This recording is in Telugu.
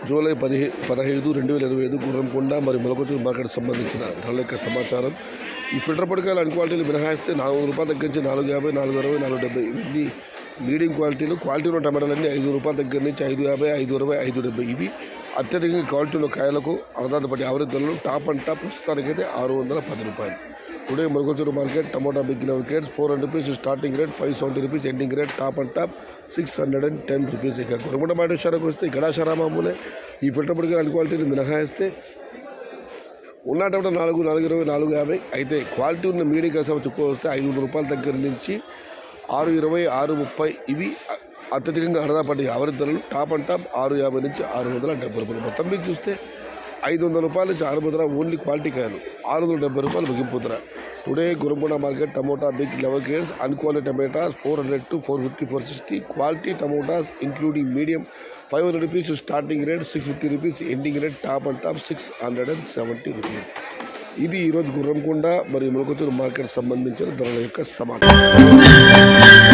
జూలై 15, 2025 గుర్రంకొండ మరియు మొలకతూరు మార్కెట్ సంబంధించిన ధరల యొక్క సమాచారం. ఈ ఫిల్టర్ పొడికాయలు అన్ని క్వాలిటీలు మినహాయిస్తే ₹400 దగ్గర నుంచి ₹450, ₹460, ₹470 ఇవన్నీ మీడియం క్వాలిటీలు. క్వాలిటీ ఉన్న టమాటాలన్నీ ₹5 దగ్గర నుంచి ₹550, ₹520, ₹570 ఇవి అత్యధికంగా క్వాలిటీ ఉన్న కాయలకు అర్ధాధిపతి యావరేజ్ ధరలు. టాప్ అండ్ టాప్ ప్రస్తుతానికైతే ₹610. Today Molakaturu market tomato big level crates ₹400 starting rate, ₹570 ending rate, top and top ₹610. ఇక గురకొండ మార్కెట్ విషయానికి వస్తే ఇక్కడ మామూలే. ఈ ఫిల్టర్ పొడికాయలు అన్ని క్వాలిటీలు మినహాయిస్తే ఉన్న టమాటా $420, $450 అయితే క్వాలిటీ ఉన్న మీడియం కాయ చెప్పుకో వస్తే ₹500 దగ్గర నుంచి $620, $630 ఇవి అత్యధికంగా అర్ధాపడి యావరేజ్ ధరలు. టాప్ అండ్ టాప్ ₹650 నుంచి ₹670. మొత్తం మీద చూస్తే ₹500 నుంచి ₹600 ఓన్లీ క్వాలిటీ కాయలు, ₹670 ముగింపు ధర. Today Gurramkonda market tomato big level grades అన్క్వాలిటీ tomatoes $400 to $450, $460. Quality tomatoes including medium ₹500 starting rate, ₹650 ending rate, top and top ₹670. ఇది ఈరోజు గుర్రంకొండ మరియు మొలకతూరు మార్కెట్ సంబంధించిన ధరల యొక్క సమాచారం.